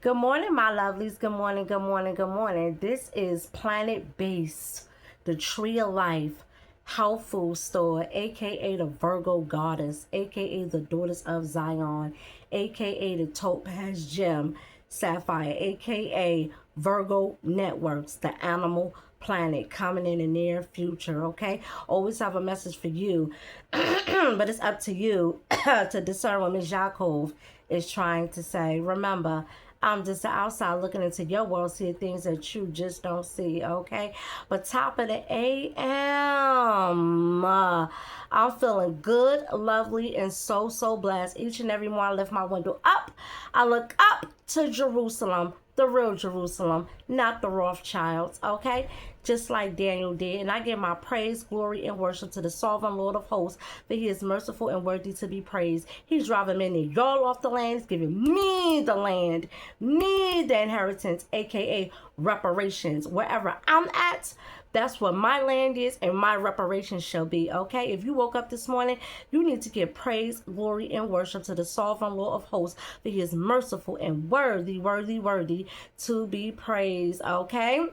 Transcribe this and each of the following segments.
Good morning, my lovelies. Good morning, good morning, good morning. This is Planet Base, the Tree of Life health food store, aka the Virgo Goddess, aka the Daughters of Zion, aka the Topaz Gem Sapphire, aka Virgo Networks, the Animal Planet, coming in the near future. Okay, always have a message for you, but it's up to you to discern what Ms. Yaakov is trying to say. Remember, I'm just outside looking into your world, seeing things that you just don't see, okay? But top of the AM, I'm feeling good, lovely, and so blessed. Each and every morning I lift my window up. I look up to Jerusalem, the real Jerusalem, not the Rothschilds, okay? Just like Daniel did. And I give my praise, glory, and worship to the sovereign Lord of hosts, for he is merciful and worthy to be praised. He's driving many of y'all off the land. He's giving me the land, me the inheritance, aka reparations. Wherever I'm at, that's what my land is, and my reparations shall be, okay? If you woke up this morning, you need to give praise, glory, and worship to the sovereign Lord of hosts, for he is merciful and worthy to be praised, okay?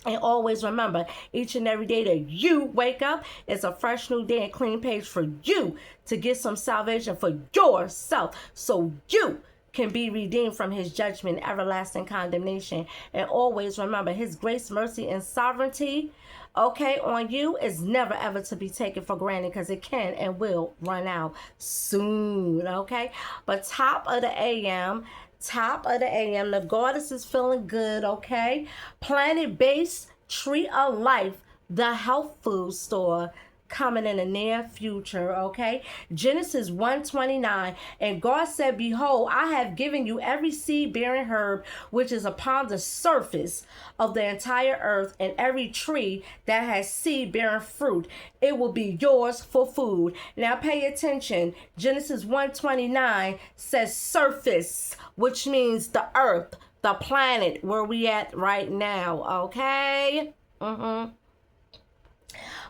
And always remember, each and every day that you wake up is a fresh new day and clean page for you to get some salvation for yourself, so you can be redeemed from his judgment, everlasting condemnation. And always remember, his grace, mercy, and sovereignty, okay, on you is never ever to be taken for granted, because it can and will run out soon, okay? But top of the AM, the goddess is feeling good, okay? Planet Base, Tree of Life, the health food store, coming in the near future, okay? Genesis 1:29, and God said, behold, I have given you every seed-bearing herb which is upon the surface of the entire earth, and every tree that has seed-bearing fruit. It will be yours for food. Now pay attention. Genesis 1:29 says surface, which means the earth, the planet where we at right now, okay?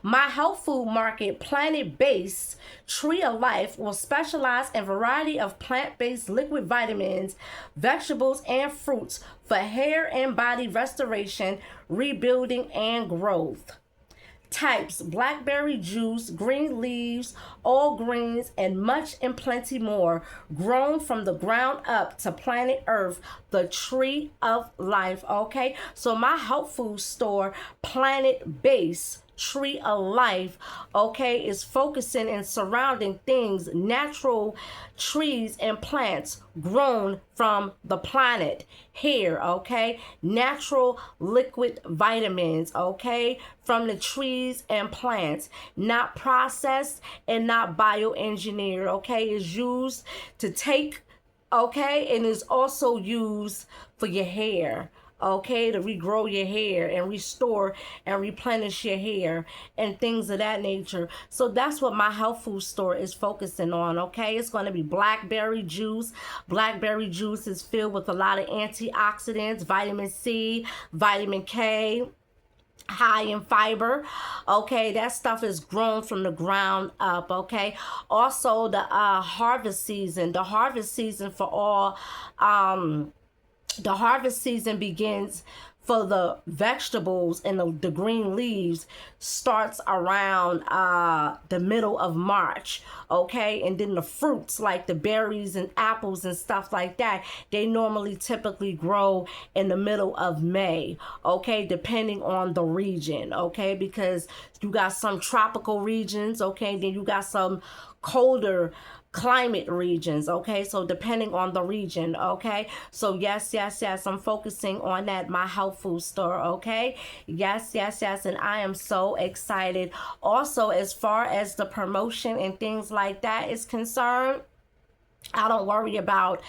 My health food market, Planet Base Tree of Life, will specialize in a variety of plant-based liquid vitamins, vegetables, and fruits for hair and body restoration, rebuilding, and growth. Types: blackberry juice, green leaves, all greens, and much and plenty more, grown from the ground up to planet Earth, the Tree of Life, okay? So my health food store, Planet Base Tree of Life, okay, is focusing and surrounding things, natural trees and plants grown from the planet here, okay? Natural liquid vitamins, okay, from the trees and plants, not processed and not bioengineered, okay? Is used to take, okay, and is also used for your hair, okay, to regrow your hair and restore and replenish your hair and things of that nature. So that's what my health food store is focusing on, okay? It's going to be blackberry juice. Blackberry juice is filled with a lot of antioxidants, vitamin C, vitamin K, high in fiber, okay? That stuff is grown from the ground up, okay? Also the harvest season for all the harvest season begins for the vegetables, and the green leaves starts around the middle of March, okay? And then the fruits, like the berries and apples and stuff like that, they normally typically grow in the middle of May, okay? Depending on the region, okay? Because you got some tropical regions, okay? Then you got some colder climate regions, okay? So depending on the region, okay? So yes, I'm focusing on that, my health food store, okay? Yes, and I am so excited. Also, as far as the promotion and things like that is concerned, I don't worry about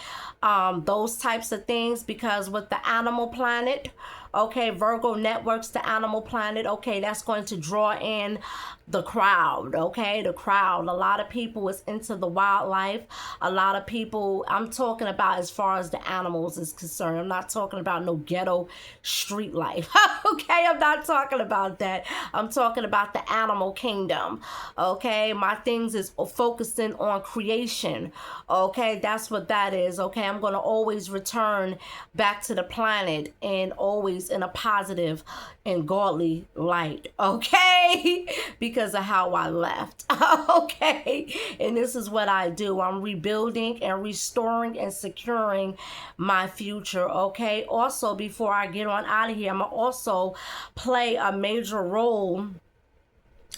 those types of things, because with the Animal Planet, Okay, Virgo networks the animal planet. Okay, that's going to draw in the crowd. Okay, the crowd. A lot of people is into the wildlife. A lot of people, I'm talking about as far as the animals is concerned. I'm not talking about no ghetto street life. Okay, I'm not talking about that. I'm talking about the animal kingdom. Okay, my things is focusing on creation. Okay, that's what that is. Okay, I'm going to always return back to the planet and always in a positive and godly light. Okay, because of how I left. Okay, and this is what I do. I'm rebuilding and restoring and securing my future. Okay, also before I get on out of here, I'm gonna also play a major role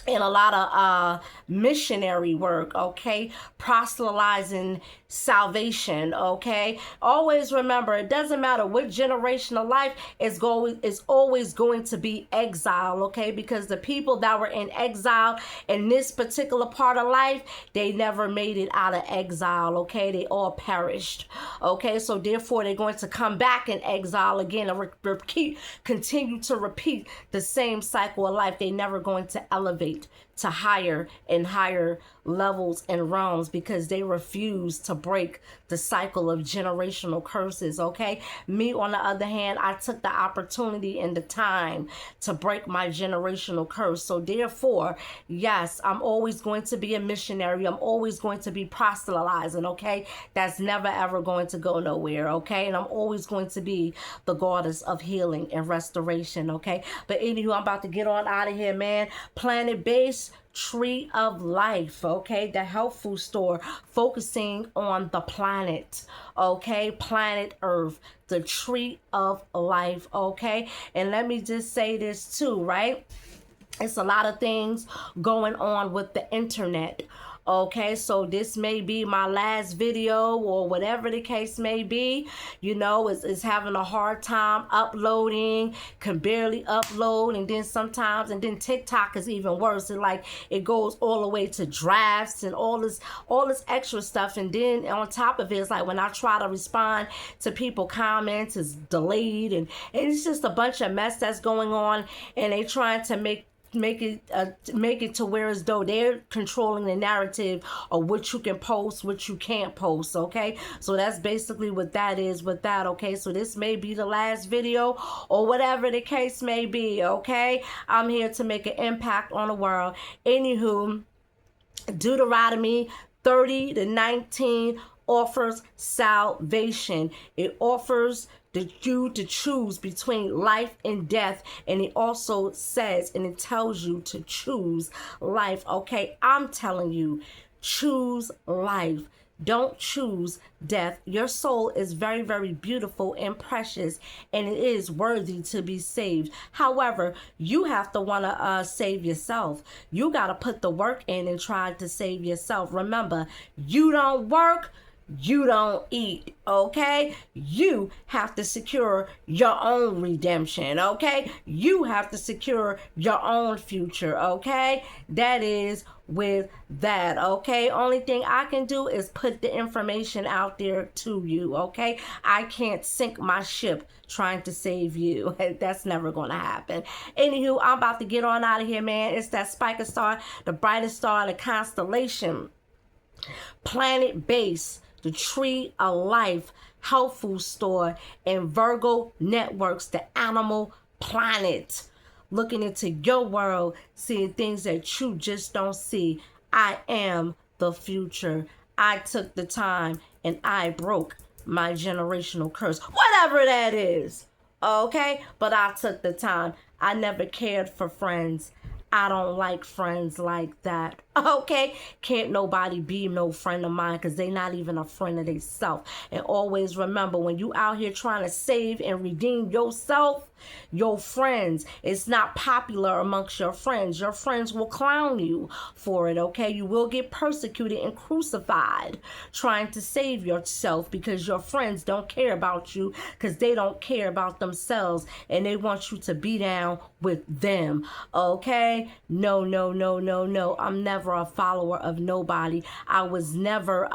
in a lot of missionary work. Okay, proselytizing salvation. Okay, always remember, it doesn't matter what generation of life is always going to be exile. Okay, because the people that were in exile in this particular part of life, they never made it out of exile. Okay, they all perished. Okay, so therefore they're going to come back in exile again and continue to repeat the same cycle of life. They're never going to elevate to higher and higher levels and realms because they refuse to break the cycle of generational curses. Okay, me on the other hand, I took the opportunity and the time to break my generational curse. So therefore, yes, I'm always going to be a missionary. I'm always going to be proselytizing. Okay, that's never ever going to go nowhere. Okay, and I'm always going to be the goddess of healing and restoration. Okay, but anywho, I'm about to get on out of here, man. Planet-based Tree of Life. Okay, the health food store focusing on the planet. Okay, planet Earth, the Tree of Life. Okay, and let me just say this too, right? It's a lot of things going on with the internet. Okay, so this may be my last video or whatever the case may be. You know, it's having a hard time uploading, can barely upload, and then sometimes, and then TikTok is even worse. It goes all the way to drafts and all this extra stuff. And then on top of it, it's like when I try to respond to people comments, it's delayed, and it's just a bunch of mess that's going on, and they trying to make it to where as though they're controlling the narrative of what you can post, what you can't post. Okay, so that's basically what that is with that. Okay, so this may be the last video or whatever the case may be. Okay, I'm here to make an impact on the world. Anywho, Deuteronomy 30:19 offers salvation. It offers you to choose between life and death, and it also says and it tells you to choose life. Okay, I'm telling you, choose life. Don't choose death. Your soul is very, very beautiful and precious, and it is worthy to be saved. However, you have to want to save yourself. You got to put the work in and try to save yourself. Remember, you don't work, you don't eat. Okay, you have to secure your own redemption. Okay, you have to secure your own future. Okay, that is with that. Okay, only thing I can do is put the information out there to you. Okay, I can't sink my ship trying to save you. That's never gonna happen. Anywho, I'm about to get on out of here, man. It's that Spica star, the brightest star in the constellation, planet base, the Tree of Life health food store, and Virgo networks, the animal planet. Looking into your world, seeing things that you just don't see. I am the future. I took the time and I broke my generational curse, whatever that is. Okay, but I took the time. I never cared for friends. I don't like friends like that. Okay, can't nobody be no friend of mine because they not even a friend of themselves. And always remember, when you out here trying to save and redeem yourself, your friends, it's not popular amongst your friends. Your friends will clown you for it. Okay, you will get persecuted and crucified trying to save yourself because your friends don't care about you, because they don't care about themselves and they want you to be down with them. Okay, no, no, no, no, no. I'm never a follower of nobody. I was never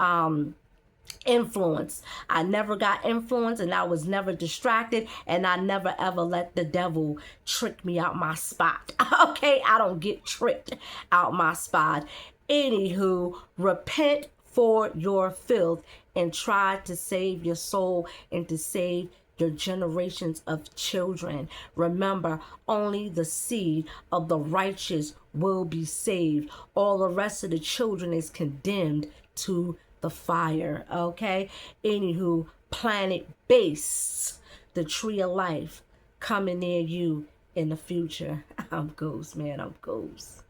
influence. I never got influenced, and I was never distracted, and I never ever let the devil trick me out my spot. Okay, I don't get tricked out my spot. Anywho, repent for your filth and try to save your soul and to save your generations of children. Remember, only the seed of the righteous will be saved. All the rest of the children is condemned to the fire. Okay, anywho, Planet Base, the tree of life, coming near you in the future. I'm Ghost, man. I'm Ghost.